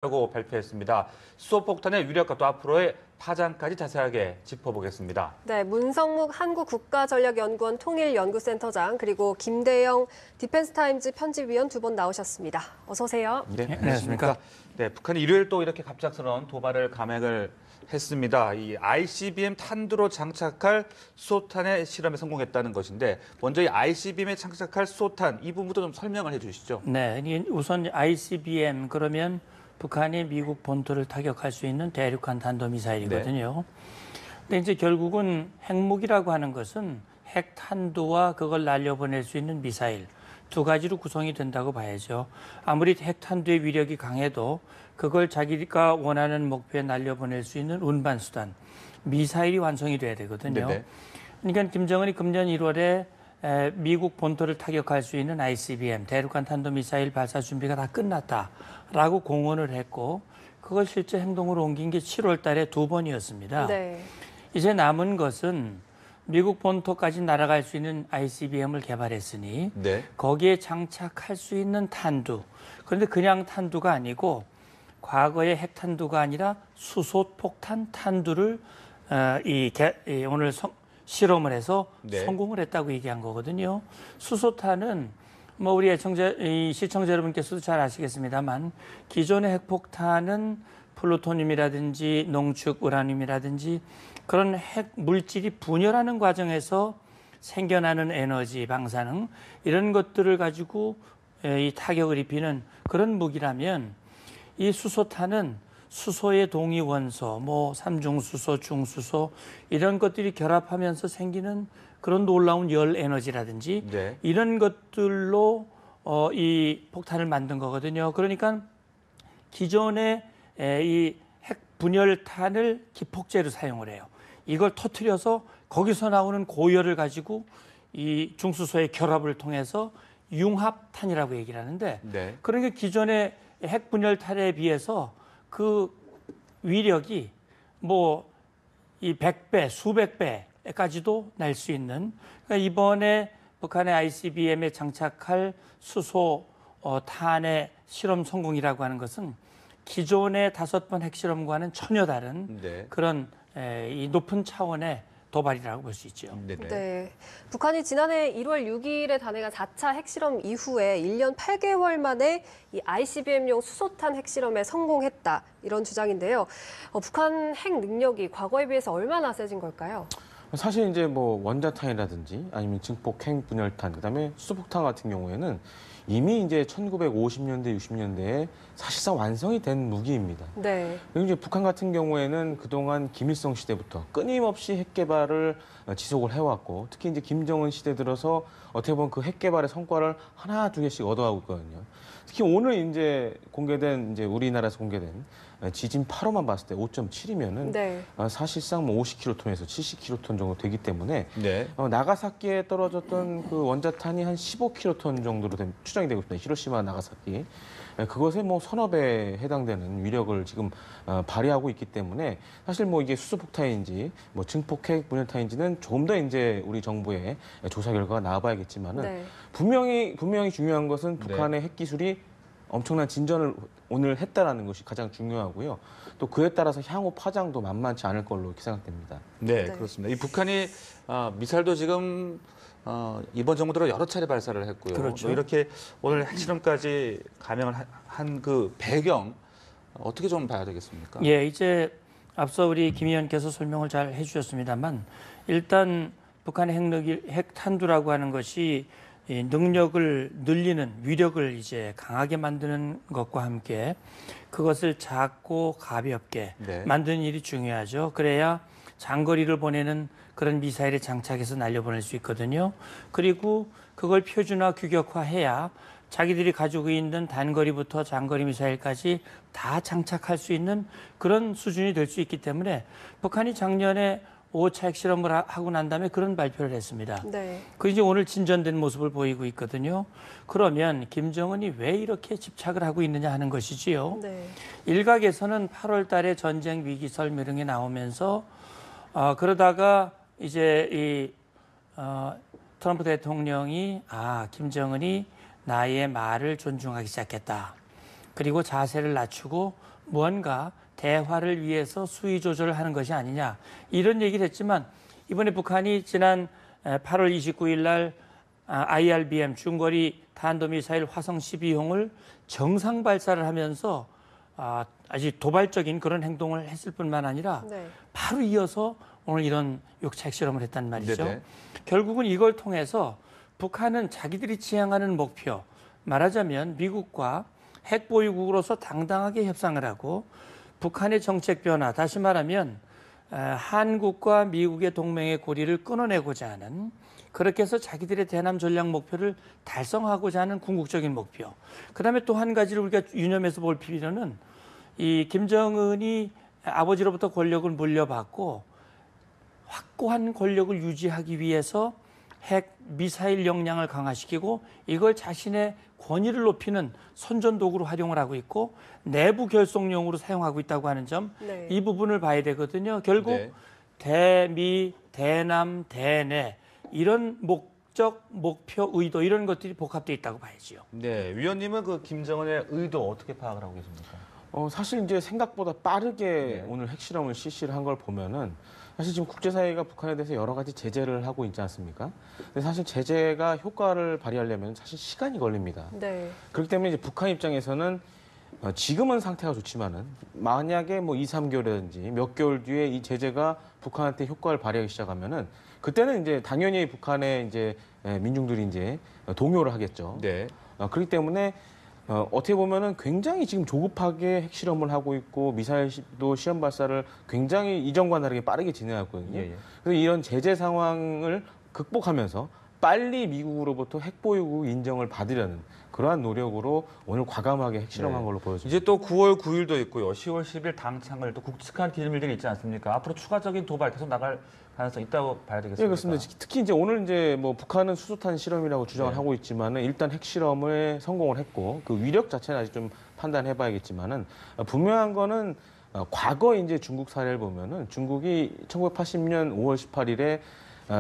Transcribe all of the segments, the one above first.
라고 발표했습니다. 수소폭탄의 위력과 또 앞으로의 파장까지 자세하게 짚어보겠습니다. 네, 문성묵 한국국가전략연구원 통일연구센터장 그리고 김대영 디펜스타임즈 편집위원 두 분 나오셨습니다. 어서 오세요. 네, 안녕하십니까. 네, 북한이 일요일 또 이렇게 갑작스러운 도발을 감행을 했습니다. 이 ICBM 탄두로 장착할 수소탄의 실험에 성공했다는 것인데 먼저 이 ICBM에 장착할 수소탄 이 부분부터 좀 설명을 해주시죠. 네, 우선 ICBM 그러면 북한이 미국 본토를 타격할 수 있는 대륙간 탄도미사일이거든요. 근데 이제 결국은 핵무기라고 하는 것은 핵탄두와 그걸 날려보낼 수 있는 미사일 두 가지로 구성이 된다고 봐야죠. 아무리 핵탄두의 위력이 강해도 그걸 자기가 원하는 목표에 날려보낼 수 있는 운반수단, 미사일이 완성이 돼야 되거든요. 네네. 그러니까 김정은이 금년 1월에 미국 본토를 타격할 수 있는 ICBM, 대륙간 탄도미사일 발사 준비가 다 끝났다라고 공언을 했고 그걸 실제 행동으로 옮긴 게 7월 달에 두 번이었습니다. 네. 이제 남은 것은 미국 본토까지 날아갈 수 있는 ICBM을 개발했으니 네. 거기에 장착할 수 있는 탄두. 그런데 그냥 탄두가 아니고 과거의 핵탄두가 아니라 수소폭탄 탄두를 오늘 실험을 해서 네. 성공을 했다고 얘기한 거거든요. 수소탄은 뭐 우리 시청자 여러분께서도 잘 아시겠습니다만 기존의 핵폭탄은 플루토늄이라든지 농축 우라늄이라든지 그런 핵 물질이 분열하는 과정에서 생겨나는 에너지, 방사능 이런 것들을 가지고 이 타격을 입히는 그런 무기라면 이 수소탄은 수소의 동위 원소, 뭐 삼중수소, 중수소 이런 것들이 결합하면서 생기는 그런 놀라운 열 에너지라든지 네. 이런 것들로 이 폭탄을 만든 거거든요. 그러니까 기존의 이 핵 분열탄을 기폭제로 사용을 해요. 이걸 터트려서 거기서 나오는 고열을 가지고 이 중수소의 결합을 통해서 융합탄이라고 얘기를 하는데 네. 그러니까 기존의 핵 분열탄에 비해서 그 위력이 뭐 이 100배, 수백 배까지도 날 수 있는 그러니까 이번에 북한의 ICBM에 장착할 수소 탄의 실험 성공이라고 하는 것은 기존의 5번 핵실험과는 전혀 다른 네. 그런 이 높은 차원의 도발이라고 볼 수 있죠. 네네. 네. 북한이 지난해 1월 6일에 단행한 4차 핵실험 이후에 1년 8개월 만에 이 ICBM용 수소탄 핵실험에 성공했다. 이런 주장인데요. 북한 핵 능력이 과거에 비해서 얼마나 세진 걸까요? 사실 이제 뭐 원자탄이라든지 아니면 증폭 핵분열탄, 그다음에 수소폭탄 같은 경우에는 이미 이제 1950년대, 60년대에 사실상 완성이 된 무기입니다. 네. 그리고 이제 북한 같은 경우에는 그동안 김일성 시대부터 끊임없이 핵 개발을 지속을 해왔고, 특히 이제 김정은 시대 들어서 어떻게 보면 그 핵 개발의 성과를 하나 두 개씩 얻어가고 있거든요. 특히 오늘 이제 공개된 이제 우리나라에서 공개된 지진 8호만 봤을 때 5.7이면은 네. 사실상 뭐 50킬로톤에서 70킬로톤 정도 되기 때문에 네. 나가사키에 떨어졌던 그 원자탄이 한 15킬로톤 정도로 추정이 되고 있습니다. 히로시마, 나가사키. 그것에 뭐 서너 배에 해당되는 위력을 지금 발휘하고 있기 때문에 사실 뭐 이게 수소폭탄인지 뭐 증폭핵 분열탄인지는 조금 더 이제 우리 정부의 조사 결과가 나와봐야겠지만은 네. 분명히 중요한 것은 네. 북한의 핵 기술이 엄청난 진전을 오늘 했다라는 것이 가장 중요하고요. 또 그에 따라서 향후 파장도 만만치 않을 걸로 이렇게 생각됩니다. 네, 네. 그렇습니다. 이 북한이 미사일도 지금 이번 정부 들어 여러 차례 발사를 했고요. 그렇죠. 또 이렇게 오늘 핵실험까지 감행을 한 그 배경 어떻게 좀 봐야 되겠습니까? 예, 이제 앞서 우리 김 의원께서 설명을 잘 해주셨습니다만 일단 북한의 핵탄두라고 하는 것이 이 능력을 늘리는 위력을 이제 강하게 만드는 것과 함께 그것을 작고 가볍게 네. 만드는 일이 중요하죠. 그래야 장거리를 보내는 그런 미사일에 장착해서 날려보낼 수 있거든요. 그리고 그걸 표준화 규격화해야 자기들이 가지고 있는 단거리부터 장거리 미사일까지 다 장착할 수 있는 그런 수준이 될 수 있기 때문에 북한이 작년에 5차 핵실험을 하고 난 다음에 그런 발표를 했습니다. 네. 그 이제 오늘 진전된 모습을 보이고 있거든요. 그러면 김정은이 왜 이렇게 집착을 하고 있느냐 하는 것이지요. 네. 일각에서는 8월 달에 전쟁 위기 설명이 나오면서 그러다가 이제 이 트럼프 대통령이 김정은이 나의 말을 존중하기 시작했다. 그리고 자세를 낮추고 무언가 대화를 위해서 수위 조절을 하는 것이 아니냐 이런 얘기를 했지만 이번에 북한이 지난 8월 29일 날 IRBM 중거리 탄도미사일 화성 12형을 정상 발사를 하면서 아주 도발적인 그런 행동을 했을 뿐만 아니라 네. 바로 이어서 오늘 이런 육차 핵실험을 했단 말이죠. 네네. 결국은 이걸 통해서 북한은 자기들이 지향하는 목표, 말하자면 미국과 핵보유국으로서 당당하게 협상을 하고 북한의 정책 변화, 다시 말하면 한국과 미국의 동맹의 고리를 끊어내고자 하는 그렇게 해서 자기들의 대남 전략 목표를 달성하고자 하는 궁극적인 목표. 그다음에 또 한 가지를 우리가 유념해서 볼 필요는 이 김정은이 아버지로부터 권력을 물려받고 확고한 권력을 유지하기 위해서 핵 미사일 역량을 강화시키고 이걸 자신의 권위를 높이는 선전도구로 활용을 하고 있고 내부 결속용으로 사용하고 있다고 하는 점, 네. 이 부분을 봐야 되거든요. 결국 네. 대미, 대남, 대내 이런 목적, 목표, 의도 이런 것들이 복합되어 있다고 봐야지요. 네, 위원님은 그 김정은의 의도 어떻게 파악을 하고 계십니까? 사실 이제 생각보다 빠르게 네. 오늘 핵실험을 실시를 한 걸 보면은 사실 지금 국제사회가 북한에 대해서 여러 가지 제재를 하고 있지 않습니까? 근데 사실 제재가 효과를 발휘하려면 사실 시간이 걸립니다. 네. 그렇기 때문에 이제 북한 입장에서는 지금은 상태가 좋지만은 만약에 뭐 2, 3개월이라든지 몇 개월 뒤에 이 제재가 북한한테 효과를 발휘하기 시작하면은 그때는 이제 당연히 북한의 이제 민중들이 이제 동요를 하겠죠. 네. 그렇기 때문에 어떻게 보면은 굉장히 지금 조급하게 핵실험을 하고 있고 미사일도 시험 발사를 굉장히 이전과 다르게 빠르게 진행하거든요. 예, 예. 그래서 이런 제재 상황을 극복하면서 빨리 미국으로부터 핵보유국 인정을 받으려는 그러한 노력으로 오늘 과감하게 핵실험한 네. 걸로 보여집니다. 이제 또 9월 9일도 있고요. 10월 10일 당창을 또 굵직한 기밀들이 있지 않습니까? 앞으로 추가적인 도발 계속 나갈 가능성이 있다고 봐야 되겠습니까? 예, 그렇습니다. 특히 이제 오늘 이제 뭐 북한은 수소탄 실험이라고 주장을 네. 하고 있지만은 일단 핵실험에 성공을 했고 그 위력 자체는 아직 좀 판단해봐야겠지만은 분명한 거는 과거 이제 중국 사례를 보면은 중국이 1980년 5월 18일에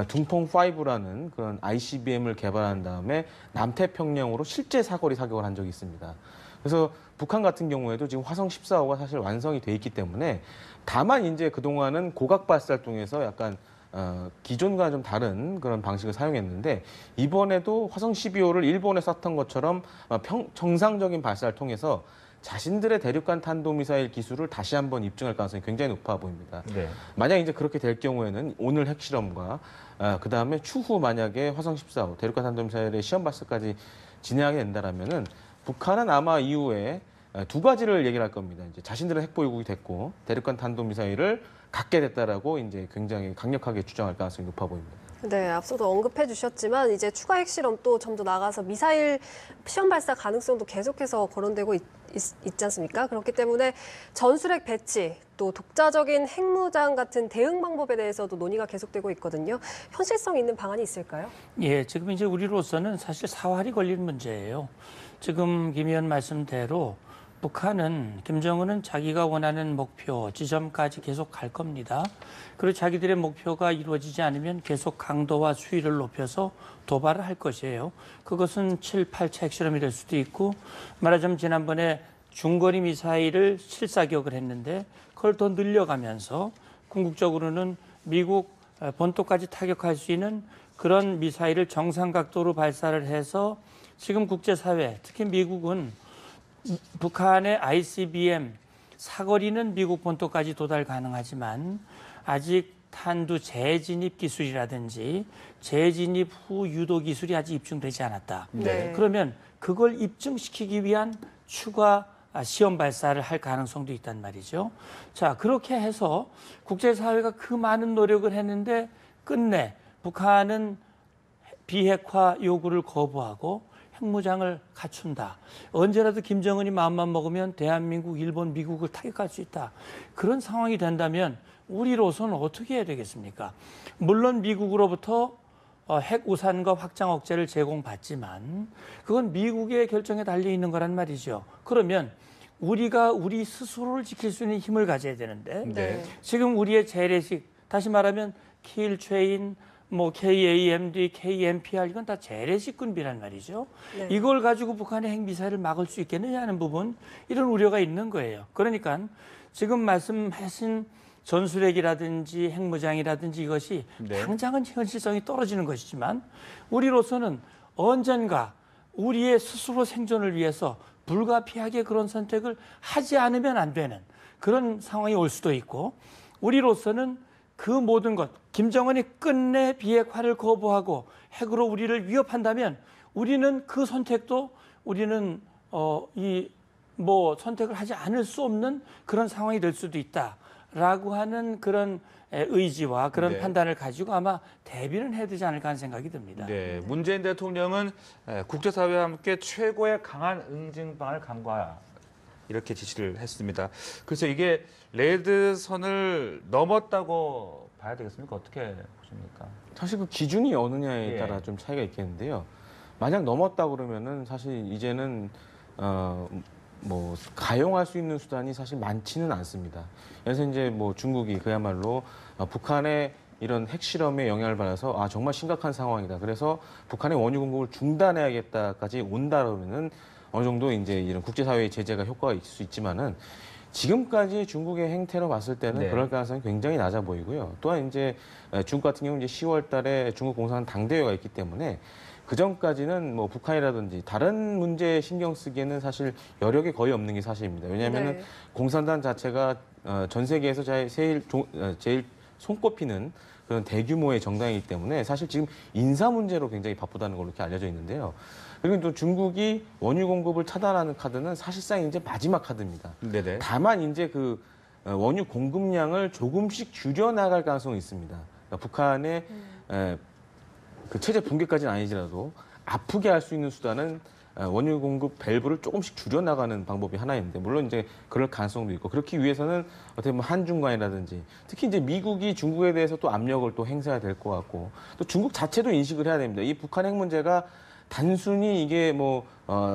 둥펑5라는 그런 ICBM을 개발한 다음에 남태평양으로 실제 사거리 사격을 한 적이 있습니다. 그래서 북한 같은 경우에도 지금 화성 14호가 사실 완성이 돼 있기 때문에 다만 이제 그동안은 고각 발사를 통해서 약간 기존과 좀 다른 그런 방식을 사용했는데 이번에도 화성 12호를 일본에 쐈던 것처럼 정상적인 발사를 통해서 자신들의 대륙간 탄도미사일 기술을 다시 한번 입증할 가능성이 굉장히 높아 보입니다. 네. 만약 이제 그렇게 될 경우에는 오늘 핵실험과 그 다음에 추후 만약에 화성 14호 대륙간 탄도미사일의 시험 발사까지 진행하게 된다라면은 북한은 아마 이후에 두 가지를 얘기를 할 겁니다. 이제 자신들은 핵보유국이 됐고 대륙간 탄도미사일을 갖게 됐다라고 이제 굉장히 강력하게 주장할 가능성이 높아 보입니다. 네, 앞서도 언급해 주셨지만 이제 추가 핵실험 또 좀 더 나가서 미사일 시험 발사 가능성도 계속해서 거론되고 있지 않습니까? 그렇기 때문에 전술핵 배치, 또 독자적인 핵무장 같은 대응 방법에 대해서도 논의가 계속되고 있거든요. 현실성 있는 방안이 있을까요? 예, 지금 이제 우리로서는 사실 사활이 걸리는 문제예요. 지금 김 의원 말씀대로 북한은 김정은은 자기가 원하는 목표 지점까지 계속 갈 겁니다. 그리고 자기들의 목표가 이루어지지 않으면 계속 강도와 수위를 높여서 도발을 할 것이에요. 그것은 7, 8차 핵실험이 될 수도 있고 말하자면 지난번에 중거리 미사일을 실사격을 했는데 그걸 더 늘려가면서 궁극적으로는 미국 본토까지 타격할 수 있는 그런 미사일을 정상 각도로 발사를 해서 지금 국제사회, 특히 미국은 북한의 ICBM 사거리는 미국 본토까지 도달 가능하지만 아직 탄두 재진입 기술이라든지 재진입 후 유도 기술이 아직 입증되지 않았다. 네. 그러면 그걸 입증시키기 위한 추가 시험 발사를 할 가능성도 있단 말이죠. 자, 그렇게 해서 국제사회가 그 많은 노력을 했는데 끝내 북한은 비핵화 요구를 거부하고 핵무장을 갖춘다. 언제라도 김정은이 마음만 먹으면 대한민국, 일본, 미국을 타격할 수 있다. 그런 상황이 된다면 우리로서는 어떻게 해야 되겠습니까? 물론 미국으로부터 핵 우산과 확장 억제를 제공받지만 그건 미국의 결정에 달려 있는 거란 말이죠. 그러면 우리가 우리 스스로를 지킬 수 있는 힘을 가져야 되는데 네. 지금 우리의 재래식, 다시 말하면 킬체인, 뭐 KAMD, KMPR 이건 다 재래식 군비란 말이죠. 네. 이걸 가지고 북한의 핵미사일을 막을 수 있겠느냐 하는 부분 이런 우려가 있는 거예요. 그러니까 지금 말씀하신 전술핵이라든지 핵무장이라든지 이것이 네. 당장은 현실성이 떨어지는 것이지만 우리로서는 언젠가 우리의 스스로 생존을 위해서 불가피하게 그런 선택을 하지 않으면 안 되는 그런 상황이 올 수도 있고 우리로서는 그 모든 것, 김정은이 끝내 비핵화를 거부하고 핵으로 우리를 위협한다면 우리는 그 선택도 우리는 선택을 하지 않을 수 없는 그런 상황이 될 수도 있다라고 하는 그런 의지와 그런 네. 판단을 가지고 아마 대비는 해야 되지 않을까 하는 생각이 듭니다. 네, 문재인 대통령은 국제사회와 함께 최고의 강한 응징방을 강구하라 이렇게 지시를 했습니다. 그래서 이게 레드선을 넘었다고 봐야 되겠습니까? 어떻게 보십니까? 사실 그 기준이 어느냐에 예. 따라 좀 차이가 있겠는데요. 만약 넘었다 그러면은 사실 이제는 뭐 가용할 수 있는 수단이 사실 많지는 않습니다. 그래서 이제 뭐 중국이 그야말로 북한의 이런 핵실험에 영향을 받아서 정말 심각한 상황이다. 그래서 북한의 원유 공급을 중단해야겠다까지 온다 그러면은 어느 정도 이제 이런 국제사회의 제재가 효과가 있을 수 있지만은 지금까지 중국의 행태로 봤을 때는 네. 그럴 가능성이 굉장히 낮아 보이고요. 또한 이제 중국 같은 경우는 이제 10월 달에 중국 공산 당대회가 있기 때문에 그 전까지는 뭐 북한이라든지 다른 문제에 신경 쓰기에는 사실 여력이 거의 없는 게 사실입니다. 왜냐하면은 네. 공산당 자체가 전 세계에서 제일 손꼽히는 그런 대규모의 정당이기 때문에 사실 지금 인사 문제로 굉장히 바쁘다는 걸로 이렇게 알려져 있는데요. 그리고 또 중국이 원유 공급을 차단하는 카드는 사실상 이제 마지막 카드입니다. 네네. 다만 이제 그 원유 공급량을 조금씩 줄여 나갈 가능성이 있습니다. 그러니까 북한의 그 체제 붕괴까지는 아니더라도 아프게 할 수 있는 수단은 원유 공급 밸브를 조금씩 줄여 나가는 방법이 하나 있는데 물론 이제 그럴 가능성도 있고 그렇기 위해서는 어떻게 보면 한중 간이라든지 특히 이제 미국이 중국에 대해서 또 압력을 또 행사해야 될 것 같고 또 중국 자체도 인식을 해야 됩니다. 이 북한 핵 문제가 단순히 이게 뭐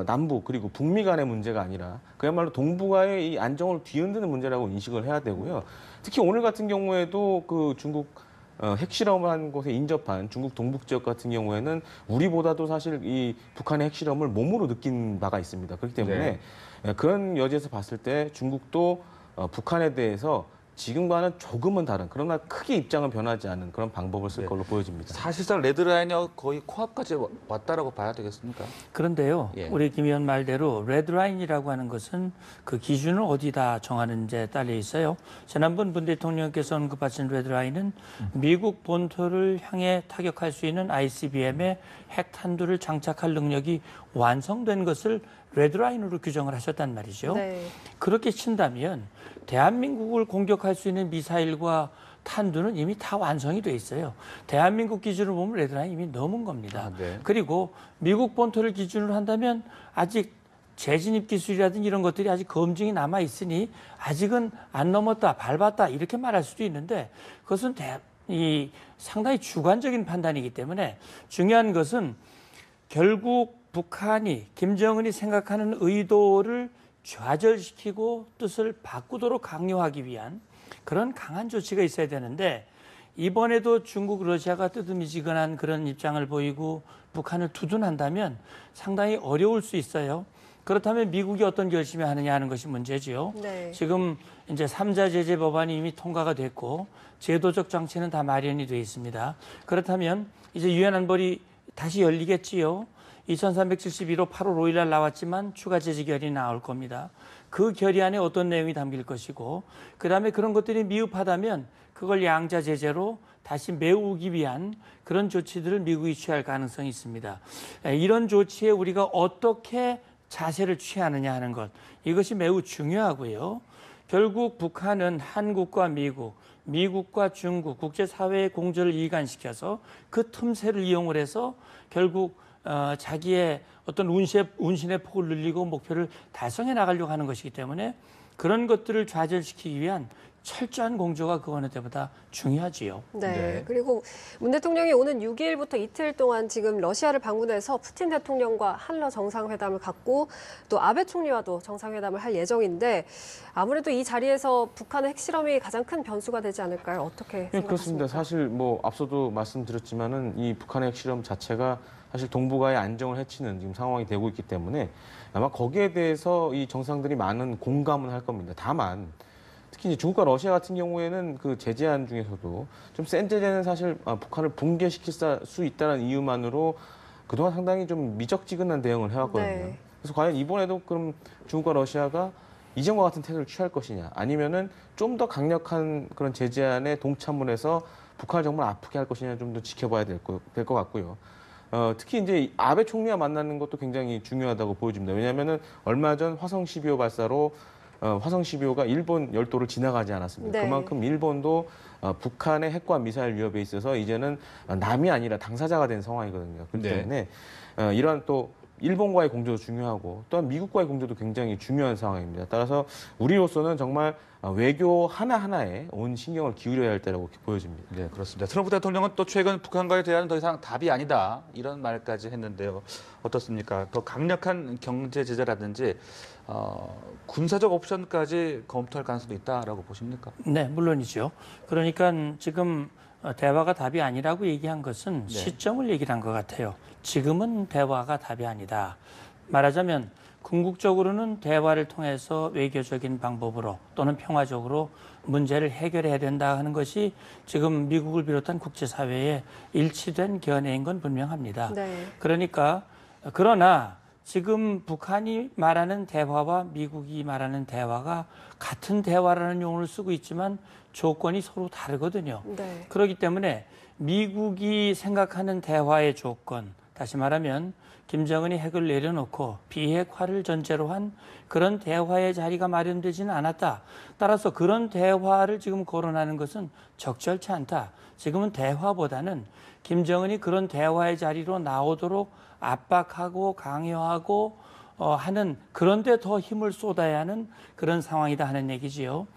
남북 그리고 북미 간의 문제가 아니라 그야말로 동북아의 이 안정을 뒤흔드는 문제라고 인식을 해야 되고요. 특히 오늘 같은 경우에도 그 중국 핵실험을 한 곳에 인접한 중국 동북 지역 같은 경우에는 우리보다도 사실 이 북한의 핵실험을 몸으로 느낀 바가 있습니다. 그렇기 때문에 그런 여지에서 봤을 때 중국도 북한에 대해서 지금과는 조금은 다른 그러나 크게 입장은 변하지 않은 그런 방법을 쓸 네. 걸로 보여집니다. 사실상 레드라인이 거의 코앞까지 왔다라고 봐야 되겠습니까? 그런데요, 예. 우리 김 의원 말대로 레드라인이라고 하는 것은 그 기준을 어디다 정하는지에 딸려 있어요. 지난번 문 대통령께서 언급하신 레드라인은 미국 본토를 향해 타격할 수 있는 ICBM의 핵탄두를 장착할 능력이 완성된 것을 레드라인으로 규정을 하셨단 말이죠. 네. 그렇게 친다면 대한민국을 공격할 수 있는 미사일과 탄두는 이미 다 완성이 돼 있어요. 대한민국 기준으로 보면 레드라인 이미 넘은 겁니다. 네. 그리고 미국 본토를 기준으로 한다면 아직 재진입 기술이라든지 이런 것들이 아직 검증이 남아 있으니 아직은 안 넘었다, 밟았다 이렇게 말할 수도 있는데 그것은 상당히 주관적인 판단이기 때문에 중요한 것은 결국 북한이 김정은이 생각하는 의도를 좌절시키고 뜻을 바꾸도록 강요하기 위한 그런 강한 조치가 있어야 되는데 이번에도 중국, 러시아가 뜨뜻미지근한 그런 입장을 보이고 북한을 두둔한다면 상당히 어려울 수 있어요. 그렇다면 미국이 어떤 결심을 하느냐 하는 것이 문제지요. 네. 지금 이제 3자 제재 법안이 이미 통과가 됐고 제도적 장치는 다 마련이 되어 있습니다. 그렇다면 이제 유엔 안보리 다시 열리겠지요. 2371호 8월 5일 날 나왔지만 추가 제재 결의안이 나올 겁니다. 그 결의안에 어떤 내용이 담길 것이고 그다음에 그런 것들이 미흡하다면 그걸 양자 제재로 다시 메우기 위한 그런 조치들을 미국이 취할 가능성이 있습니다. 이런 조치에 우리가 어떻게 자세를 취하느냐 하는 것 이것이 매우 중요하고요. 결국 북한은 한국과 미국, 미국과 중국, 국제사회의 공조를 이관시켜서 그 틈새를 이용을 해서 결국 자기의 어떤 운신의 폭을 늘리고 목표를 달성해 나가려고 하는 것이기 때문에 그런 것들을 좌절시키기 위한 철저한 공조가 그 어느 때보다 중요하지요. 네. 네. 그리고 문 대통령이 오는 6일부터 이틀 동안 지금 러시아를 방문해서 푸틴 대통령과 한러 정상회담을 갖고 또 아베 총리와도 정상회담을 할 예정인데 아무래도 이 자리에서 북한의 핵실험이 가장 큰 변수가 되지 않을까요? 어떻게 네, 생각하십니까? 그렇습니다. 사실 뭐 앞서도 말씀드렸지만은 이 북한의 핵실험 자체가 사실 동북아의 안정을 해치는 지금 상황이 되고 있기 때문에 아마 거기에 대해서 이 정상들이 많은 공감은 할 겁니다. 다만 특히 이제 중국과 러시아 같은 경우에는 그 제재안 중에서도 좀 센 제재는 사실 북한을 붕괴시킬 수 있다는 이유만으로 그동안 상당히 좀 미적지근한 대응을 해왔거든요. 네. 그래서 과연 이번에도 그럼 중국과 러시아가 이전과 같은 태도를 취할 것이냐, 아니면은 좀 더 강력한 그런 제재안에 동참을 해서 북한을 정말 아프게 할 것이냐 좀 더 지켜봐야 될 것 같고요. 특히 이제 아베 총리와 만나는 것도 굉장히 중요하다고 보여집니다. 왜냐하면은 얼마 전 화성 12호 발사로 화성 12호가 일본 열도를 지나가지 않았습니다. 네. 그만큼 일본도 북한의 핵과 미사일 위협에 있어서 이제는 남이 아니라 당사자가 된 상황이거든요. 그렇기 네. 때문에 이러한 또 일본과의 공조도 중요하고 또한 미국과의 공조도 굉장히 중요한 상황입니다. 따라서 우리로서는 정말 외교 하나하나에 온 신경을 기울여야 할 때라고 보여집니다. 네, 그렇습니다. 트럼프 대통령은 또 최근 북한과의 대화는 더 이상 답이 아니다 이런 말까지 했는데요. 어떻습니까? 더 강력한 경제 제재라든지 군사적 옵션까지 검토할 가능성도 있다라고 보십니까? 네, 물론이죠. 그러니까 지금 대화가 답이 아니라고 얘기한 것은 네. 시점을 얘기를 한 것 같아요. 지금은 대화가 답이 아니다. 말하자면 궁극적으로는 대화를 통해서 외교적인 방법으로 또는 평화적으로 문제를 해결해야 된다 하는 것이 지금 미국을 비롯한 국제사회의 일치된 견해인 건 분명합니다. 네. 그러나 지금 북한이 말하는 대화와 미국이 말하는 대화가 같은 대화라는 용어를 쓰고 있지만 조건이 서로 다르거든요. 네. 그렇기 때문에 미국이 생각하는 대화의 조건, 다시 말하면 김정은이 핵을 내려놓고 비핵화를 전제로 한 그런 대화의 자리가 마련되지는 않았다. 따라서 그런 대화를 지금 거론하는 것은 적절치 않다. 지금은 대화보다는 김정은이 그런 대화의 자리로 나오도록 압박하고 강요하고 하는 그런 데 더 힘을 쏟아야 하는 그런 상황이다 하는 얘기지요.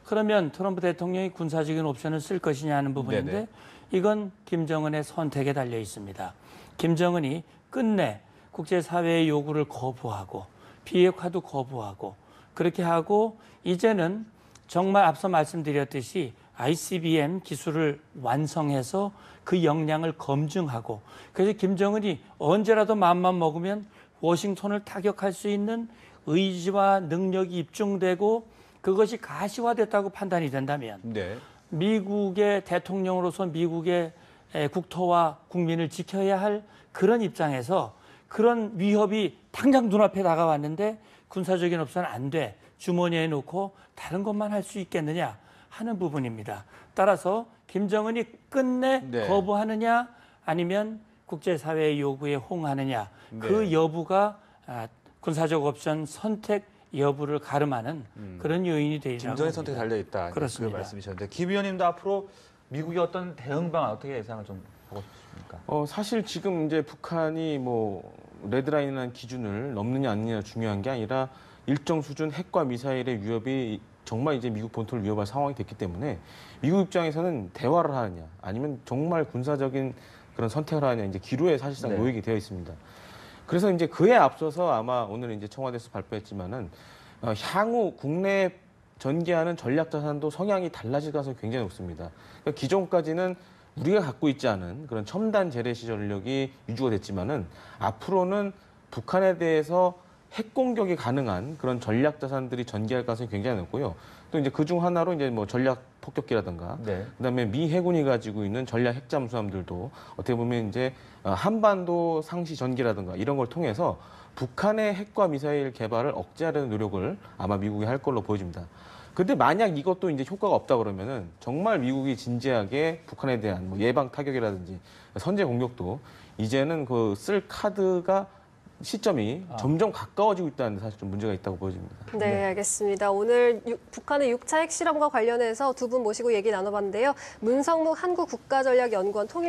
그러면 트럼프 대통령이 군사적인 옵션을 쓸 것이냐 하는 부분인데 네네. 이건 김정은의 선택에 달려 있습니다. 김정은이 끝내 국제사회의 요구를 거부하고 비핵화도 거부하고 그렇게 하고 이제는 정말 앞서 말씀드렸듯이 ICBM 기술을 완성해서 그 역량을 검증하고 그래서 김정은이 언제라도 마음만 먹으면 워싱턴을 타격할 수 있는 의지와 능력이 입증되고 그것이 가시화됐다고 판단이 된다면 네. 미국의 대통령으로서 미국의 국토와 국민을 지켜야 할 그런 입장에서 그런 위협이 당장 눈앞에 다가왔는데 군사적인 옵션은 안 돼. 주머니에 놓고 다른 것만 할 수 있겠느냐 하는 부분입니다. 따라서 김정은이 끝내 네. 거부하느냐 아니면 국제사회의 요구에 호응하느냐 그 네. 여부가 군사적 옵션 선택 여부를 가름하는 그런 요인이 되리라고 김정의 선택에 달려 있다. 그렇습니다. 그 말씀이셨는데 김 의원님도 앞으로 미국의 어떤 대응 방안 어떻게 예상을 좀 하고 싶습니까? 사실 지금 이제 북한이 뭐 레드라인이라는 기준을 넘느냐 안 넘느냐 중요한 게 아니라 일정 수준 핵과 미사일의 위협이 정말 이제 미국 본토를 위협할 상황이 됐기 때문에 미국 입장에서는 대화를 하느냐 아니면 정말 군사적인 그런 선택을 하느냐 이제 기로에 사실상 네. 놓이게 되어 있습니다. 그래서 이제 그에 앞서서 아마 오늘 이제 청와대에서 발표했지만은 향후 국내 전개하는 전략 자산도 성향이 달라질 가능성이 굉장히 높습니다. 그러니까 기존까지는 우리가 갖고 있지 않은 그런 첨단 재래시 전력이 유주가 됐지만은 앞으로는 북한에 대해서 핵 공격이 가능한 그런 전략 자산들이 전개할 가능성이 굉장히 높고요. 또 이제 그중 하나로 이제 뭐 전략 폭격기라든가, 네. 그다음에 미 해군이 가지고 있는 전략 핵 잠수함들도 어떻게 보면 이제 한반도 상시 전개라든가 이런 걸 통해서 북한의 핵과 미사일 개발을 억제하려는 노력을 아마 미국이 할 걸로 보여집니다. 근데 만약 이것도 이제 효과가 없다 그러면은 정말 미국이 진지하게 북한에 대한 뭐 예방 타격이라든지 선제 공격도 이제는 그 쓸 카드가 시점이 점점 가까워지고 있다는 사실 좀 문제가 있다고 보여집니다. 네, 알겠습니다. 오늘 북한의 6차 핵실험과 관련해서 두 분 모시고 얘기 나눠봤는데요. 문성묵 한국국가전략연구원 통일